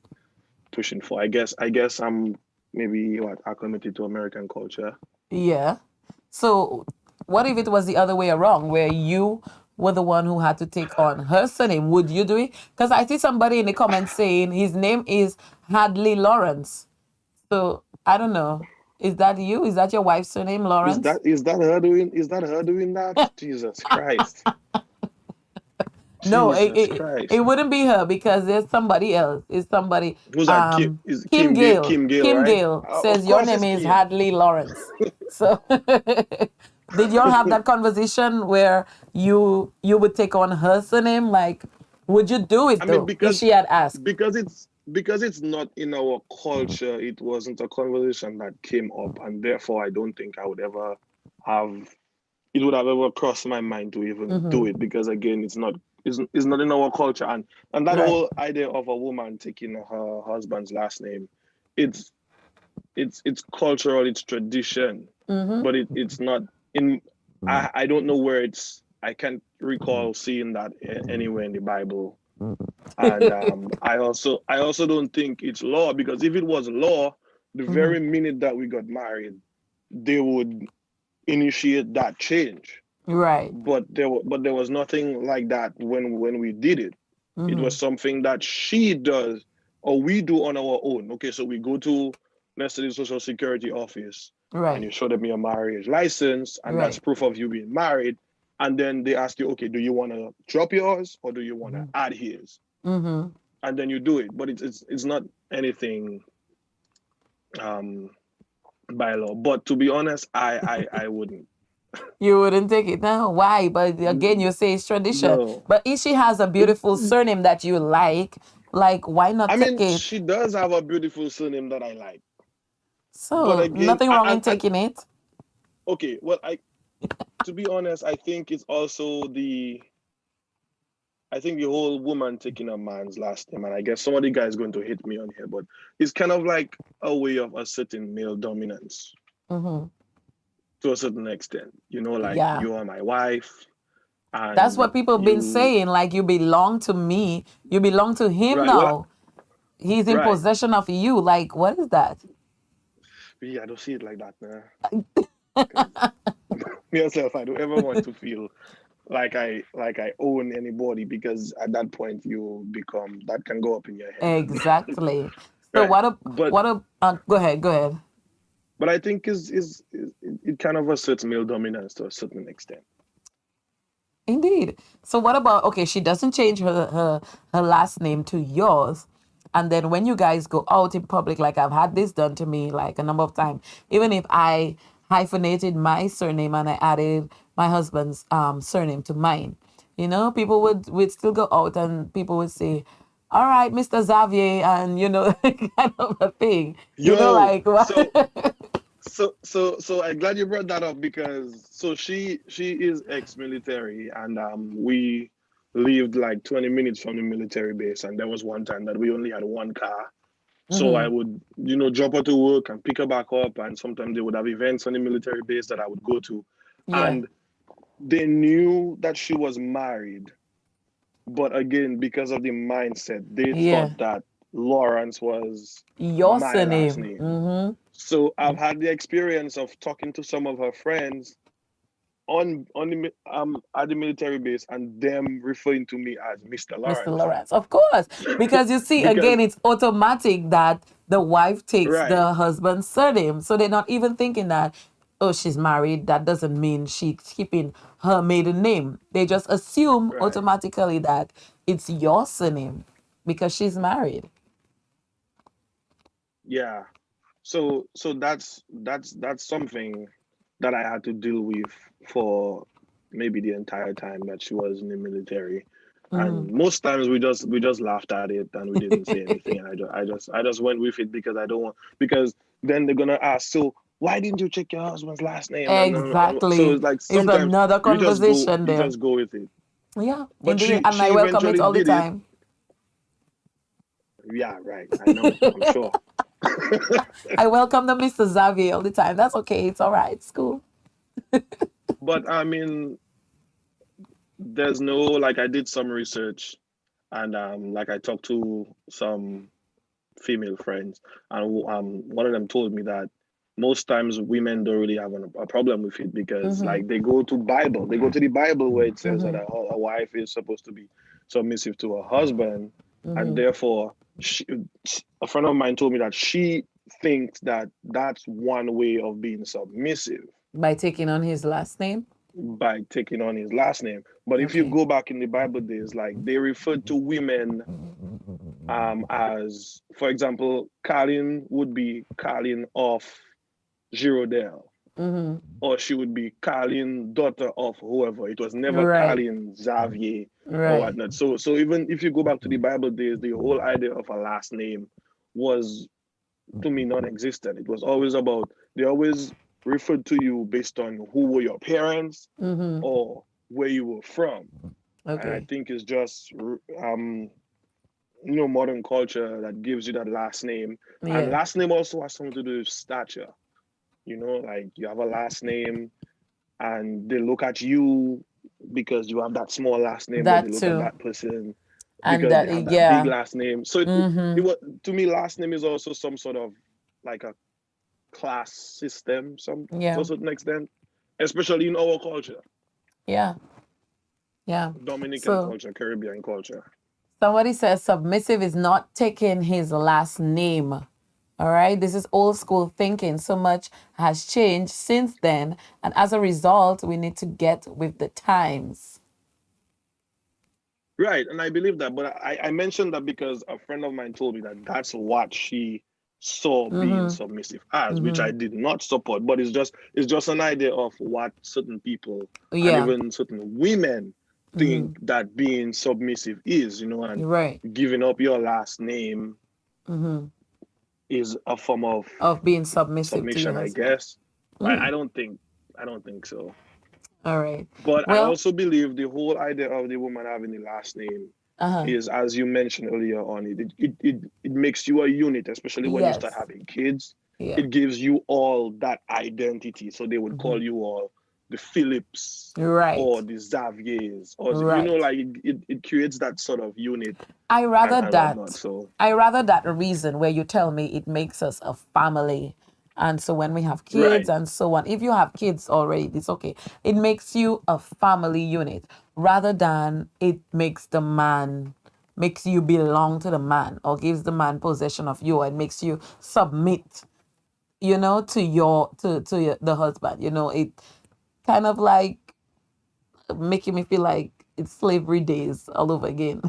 pushing for. I guess I'm maybe acclimated to American culture. Yeah. So what if it was the other way around, where you were the one who had to take on her surname? Would you do it? Because I see somebody in the comments saying his name is Hadley Lawrence. So I don't know. Is that you? Is that your wife's surname, Is Lawrence? that is that her doing? Is that her doing that? Jesus Christ! No, Jesus Christ! it wouldn't be her, because there's somebody else. It's somebody. Who's that? Kim is Kim Kim Gale? Gale. Kim Gale, Kim right? Gale Of says your course, name it's is Kim. Hadley Lawrence. So did y'all have that conversation where you would take on her surname? Like, would you do I it mean, though if she had asked? because it's not in our culture. It wasn't a conversation that came up, and therefore, I don't think I would ever have. It would have ever crossed my mind to even do it, because again, it's not in our culture, and that Right. whole idea of a woman taking her husband's last name, it's it's cultural, it's tradition, but it's not in. I don't know where it's. I can't recall seeing that anywhere in the Bible. And I also don't think it's law, because if it was law, the very minute that we got married, they would initiate that change. Right. But there was nothing like that when we did it. It was something that she does or we do on our own. Okay, so we go to, let's say, the Social Security office, and Right. you show them your marriage license, and that's Right. proof of you being married. And then they ask you, okay, do you want to drop yours or do you want to add his? Mm-hmm. And then you do it. But it's not anything um by law. But to be honest, I wouldn't. You wouldn't take it now. Why? But again, you say it's tradition. No. But if she has a It, beautiful surname that you like, why not I take mean, it? she does have a beautiful surname that I like. But So again, nothing wrong in taking it. okay, well, to be honest, I think it's also I think the whole woman taking a man's last name, and I guess some of the guys going to hit me on here, but it's kind of like a way of asserting male dominance to a certain extent. You know, like Yeah. you are my wife, That's and what people have been you saying. Like, you belong to me. You belong to him right. Well, now. He's in right. possession of you. Like, what is that? Yeah, I don't see it like that, man. 'Cause myself, I don't ever want to feel like I own anybody, because at that point you become, that can go up in your head. Exactly. So Right. But go ahead, go ahead. I think is it kind of asserts male dominance to a certain extent. Indeed. So what about, okay, she doesn't change her last name to yours. And then when you guys go out in public, like I've had this done to me like a number of times, even if I hyphenated my surname and I added my husband's surname to mine, you know, people would still go out and people would say, all right, Mr. Xavier, and you know, kind of a thing. You know, Yo, like what? so I'm glad you brought that up, because so she is ex-military, and we lived like 20 minutes from the military base, and there was one time that we only had one car. So I would, you know, drop her to work and pick her back up, and sometimes they would have events on the military base that I would go to. Yeah. And they knew that she was married, but again, because of the mindset, they Yeah. thought that Lawrence was Your my last surname. name. So I've had the experience of talking to some of her friends on the at the military base, and them referring to me as Mr. Mr. Lawrence. Lawrence, of course, because you see, Because again, it's automatic that the wife takes right, the husband's surname, so they're not even thinking that, oh, she's married. That doesn't mean she's keeping her maiden name. They just assume right. automatically that it's your surname because she's married. Yeah. So that's something that I had to deal with for maybe the entire time that she was in the military. And most times we just laughed at it and we didn't say anything. And I just went with it, because I don't want, because then they're gonna ask, so why didn't you check your husband's last name? And so Exactly. it's like It's sometimes another conversation you there. just go with it. Yeah, But indeed. she And I she welcome it eventually all the did it. time. Yeah, right. I know, I'm sure. I welcome the Mr. Xavier all the time. That's okay. It's all right. It's cool. But I mean, there's no, like, I did some research, and like I talked to some female friends, and one of them told me that most times women don't really have a problem with it, because like they go to the Bible where it says that a wife is supposed to be submissive to her husband, and therefore a friend of mine told me that she thinks that that's one way of being submissive, By taking on his last name. by taking on his last name. But if you Okay. go back in the Bible days, like they referred to women as, for example, Carlyn would be Carlyn of Girodel, or she would be Carlyn, daughter of whoever. It was never Right. Carlyn Xavier or Right. whatnot. So even if you go back to the Bible days, the whole idea of a last name was, to me, non-existent. It was always about, they always referred to you based on who were your parents or where you were from. And I Okay. think it's just modern culture that gives you that last name. And Yeah. last name also has something to do with stature. Like you have a last name and they look at you because you have that small last name, but they That look at too. that person And because they have that big yeah. last name. So it was, to me, last name is also some sort of like a class system, to Yeah. a certain extent, especially in our culture, Yeah. Yeah. Dominican So culture, Caribbean culture. somebody says submissive is not taking his last name. All right. This is old school thinking. So much has changed since then. And as a result, we need to get with the times. Right, and I believe that, but I mentioned that because a friend of mine told me that that's what she saw being submissive as, which I did not support. But it's just an idea of what certain people and Yeah. even certain women think that being submissive is, and Right. giving up your last name is a form of Of being submissive to your submission, I husband. guess. I don't think so. All right. But I Well, also believe the whole idea of the woman having the last name uh-huh. is, as you mentioned earlier on, it makes you a unit, especially when you start Yes. having kids. Yeah. It gives you all that identity. So they would Hmm. call you all the Phillips or Right. the Xaviers, or Right. like it creates that sort of unit I rather and whatnot. that. So I rather that reason where you tell me it makes us a family. And so when we have kids right, and so on, if you have kids already, it's okay. It makes you a family unit rather than it makes the man, makes you belong to the man or gives the man possession of you and makes you submit, to the husband. It kind of like making me feel like it's slavery days all over again.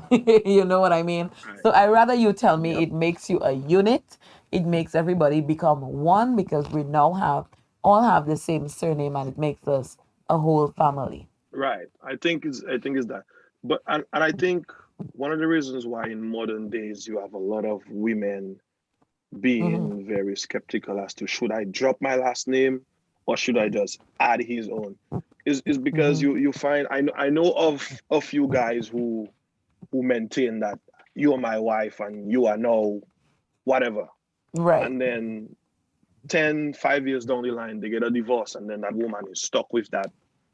You know what I mean? right, So I rather you tell me yep, it makes you a unit. It makes everybody become one because we now all have the same surname and it makes us a whole family. right. I think it's that, but and I think one of the reasons why in modern days you have a lot of women Hmm. being very skeptical as to should I drop my last name or should I just add his own is because Hmm. you find I know of a few guys who maintain that you are my wife and you are now whatever, Right. and then 5 years down the line they get a divorce and then that woman is stuck with that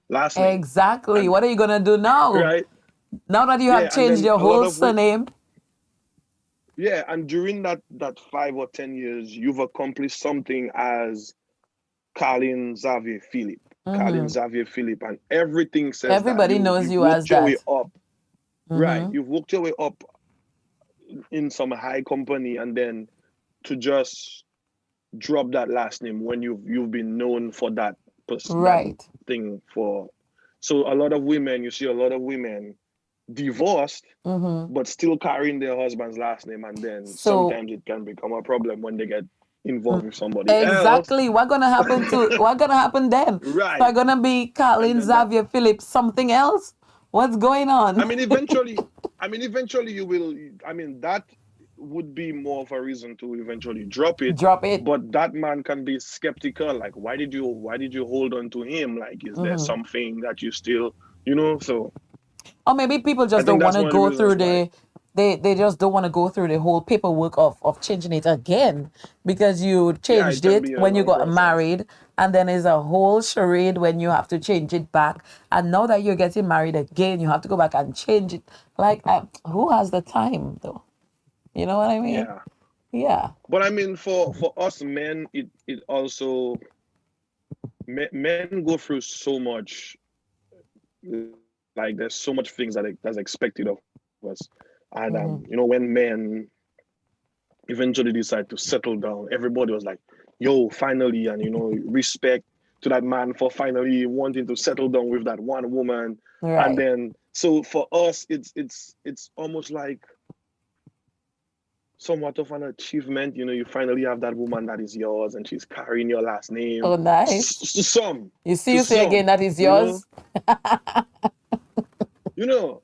last name, Exactly. and What are you gonna do now? right, Now that you have yeah, and changed then your a lot whole of surname? yeah, and during that 5 or 10 years you've accomplished something as Carlyn Xavier Philip, Carlyn Hmm. Xavier Philip, and everything says that Everybody knows you've you as worked your way that. up, right? Hmm. You've worked your way up in some high company, and then to just drop that last name when you've been known for that Right. thing for. So a lot of women, you see a lot of women divorced, Hmm. but still carrying their husband's last name, and then So sometimes it can become a problem when they get involved with somebody else, exactly. What gonna happen then? So right? I'm gonna be And Carlin then that Xavier Phillips something else? What's going I on? mean, eventually, you will. I mean, that would be more of a reason to eventually drop it. Drop it. But that man can be skeptical. Like, why did you hold on to him? Like, is there Hmm. something that you still? So Or maybe people I just think don't want that's to one of the go through reasons why. they just don't want to go through the whole paperwork of changing it again because you Yeah, it changed can it be a when you long got process. married and then there's a whole charade when you have to change it back and now that you're getting married again you have to go back and change it like who has the time though? You know what I mean? Yeah, Yeah. but I mean, for us men, it also men go through so much. Like, there's so much things that's expected of us, and Hmm. when men eventually decide to settle down, everybody was like, yo, finally, and respect to that man for finally wanting to settle down with that one woman. And Right. then so for us, it's almost like somewhat of an achievement. You finally have that woman that is yours and she's carrying your last name. Oh, nice. To some, You say again that is you know, yours. you know.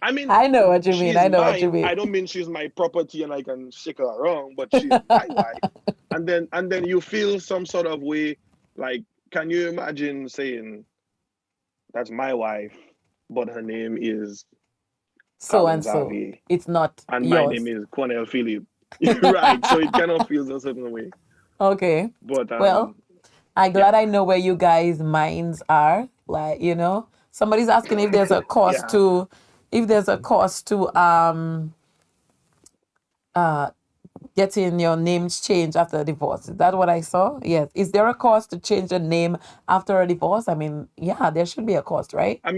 I mean, I know what you she mean. is I know what you mine. mean. I don't mean she's my property and I can shake her around, but she's my wife. And then you feel some sort of way, like, can you imagine saying, that's my wife, but her name is So Carlyn and so. Xavier, It's not and my name yours. is Cornell Philip. Right. So it kind of feels a certain way. Okay. But Well, I'm yeah. glad I know where you guys' minds are. Like, somebody's asking if there's a cost Yeah. to, if there's a cost to uh getting your names changed after a divorce. Is that what I saw? Yes. Is there a cost to change a name after a divorce? I mean, yeah, there should be a cost, right? I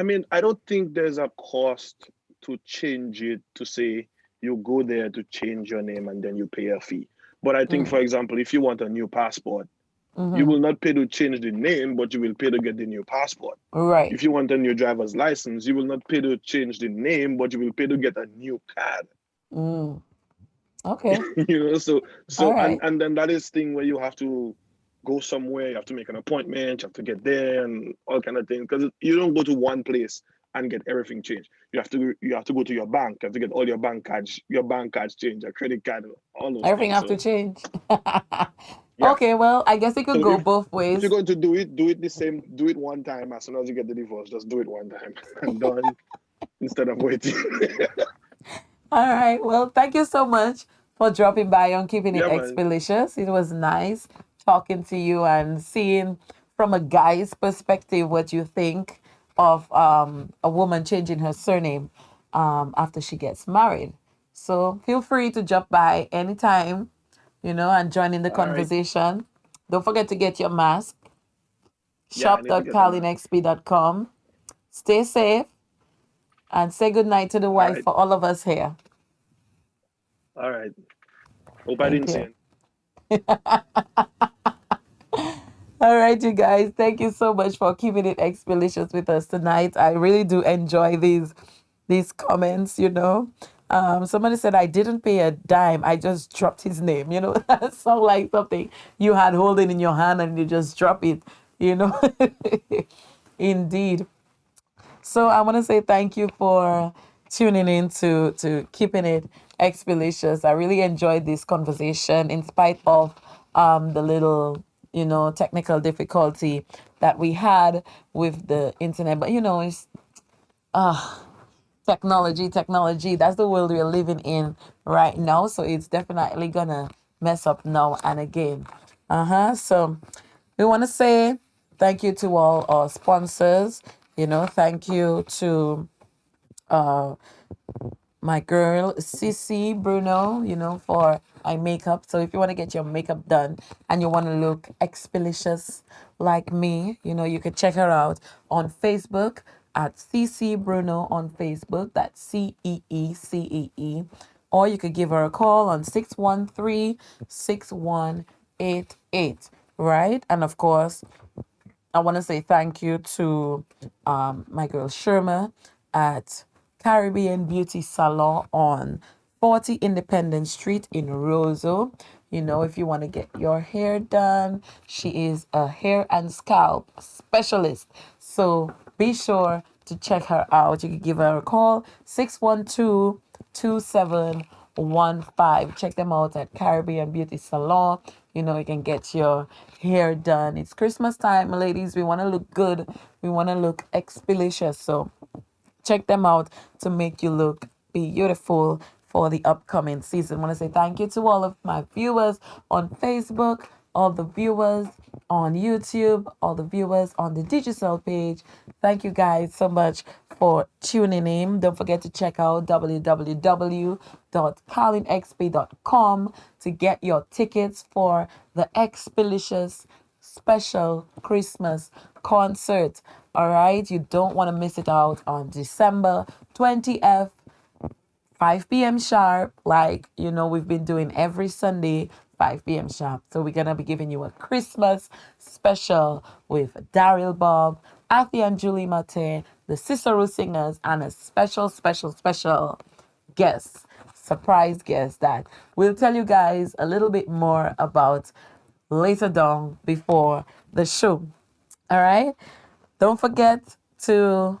mean, I don't think there's a cost to change it, to say you go there to change your name and then you pay a fee. But I think, for example, if you want a new passport, you Mm-hmm. will not pay to change the name, but you will pay to get the new passport. Right. If you want a new driver's license, you will not pay to change the name, but you will pay to get a new card. Mm. Okay. So All and right. and then that is thing where you have to go somewhere, you have to make an appointment, you have to get there and all kind of things, because you don't go to one place and get everything changed. You have to go to your bank, you have to get all your bank cards changed, your credit card, all those Everything things. have to So change. Yeah. Okay, well, I guess it could So go if both if you're ways. going to do it, do it one time. As soon as you get the divorce, just do it one time and done instead of waiting. All right. Well, thank you so much for dropping by on Keeping It Yeah, man. Expeditious. It was nice talking to you and seeing from a guy's perspective what you think of a woman changing her surname after she gets married. So feel free to drop by anytime, and join in the All right. conversation. Don't forget to get your mask. Yeah, I need to get the mask. shop.carlynxp.com. Stay safe and say goodnight to the All wife right. for all of us here. All right. Hope I Thank didn't see you. it. All right, you guys. Thank you so much for keeping it expeditious with us tonight. I really do enjoy these comments. Somebody said I didn't pay a dime. I just dropped his name. That sounds like something you had holding in your hand and you just drop it. You know. Indeed. So I want to say thank you for tuning in to Keeping It Expeditious. I really enjoyed this conversation in spite of the little, technical difficulty that we had with the internet. But, it's technology. That's the world we're living in right now. So it's definitely going to mess up now and again. So we want to say thank you to all our sponsors. Thank you to my girl Sissy Bruno, for my makeup. So if you want to get your makeup done and you want to look expeditious like me, you can check her out on Facebook at CC Bruno on Facebook. That's CEECEE. Or you could give her a call on 613-6188. Right? And of course, I want to say thank you to my girl Sherma at Caribbean Beauty Salon on 40 Independence Street in Roseau. If you want to get your hair done, she is a hair and scalp specialist. So be sure to check her out. You can give her a call, 612-2715. Check them out at Caribbean Beauty Salon. You can get your hair done. It's Christmas time, ladies. We want to look good. We want to look expeditious. So check them out to make you look beautiful for the upcoming season. I want to say thank you to all of my viewers on Facebook, all the viewers on YouTube, all the viewers on the digital page. Thank you guys so much for tuning in. Don't forget to check out www.carlynxp.com to get your tickets for the XPlicious special Christmas concert. All right, you don't want to miss it out on December 20th, 5 p.m. sharp, like we've been doing every Sunday, 5 p.m. sharp. So we're gonna be giving you a Christmas special with Daryl Bob, Athie and Julie Mate, the Cicero Singers, and a special guest, surprise guest that we'll tell you guys a little bit more about later down before the show. All right. Don't forget to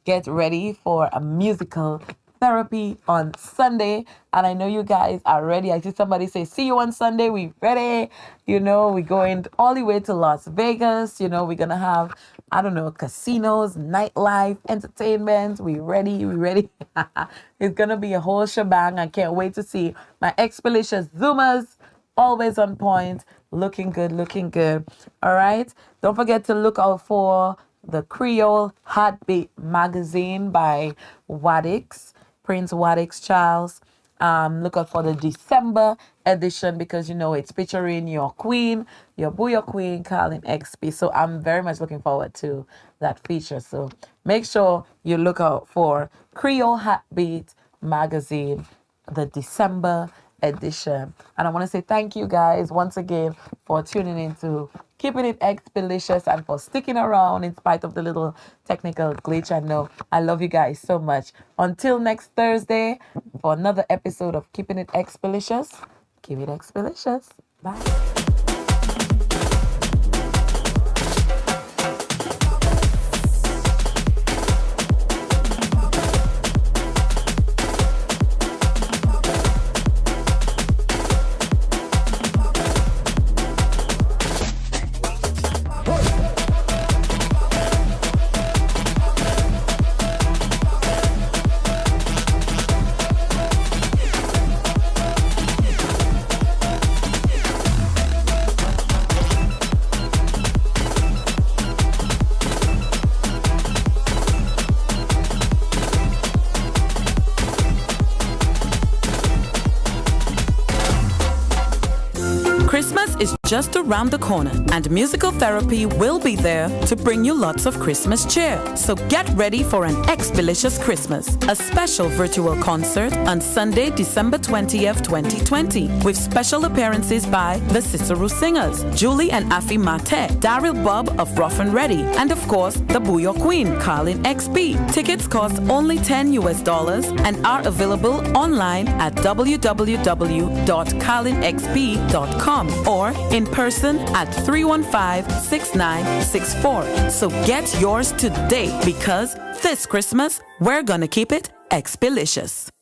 get ready for a musical therapy on Sunday. And I know you guys are ready. I see somebody say, see you on Sunday. We ready. We're going all the way to Las Vegas. We're going to have, I don't know, casinos, nightlife, entertainment. We ready. It's going to be a whole shebang. I can't wait to see my expeditious Zoomers. Always on point. Looking good. All right. Don't forget to look out for the Creole Heartbeat magazine by Waddix, Prince Waddix Charles. Look out for the December edition because it's featuring your queen, your Bouyon queen, Carlyn XP. So I'm very much looking forward to that feature. So make sure you look out for Creole Heartbeat magazine, the December edition. And I want to say thank you guys once again for tuning in to Keeping It Expeditious and for sticking around in spite of the little technical glitch. I know I love you guys so much. Until next Thursday for another episode of Keeping It Expeditious. Keep it expeditious. Bye. just around the corner, and musical therapy will be there to bring you lots of Christmas cheer. So get ready for an XPlicious Christmas, a special virtual concert on Sunday, December 20th, 2020, with special appearances by the Cicero Singers, Julie and Afi Mate, Daryl Bob of Rough and Ready, and of course, the Bouyon Queen, Carlyn XP. Tickets cost only $10 and are available online at www.carlynxp.com or in person at 315-6964. So get yours today because this Christmas, we're gonna keep it XPlicious.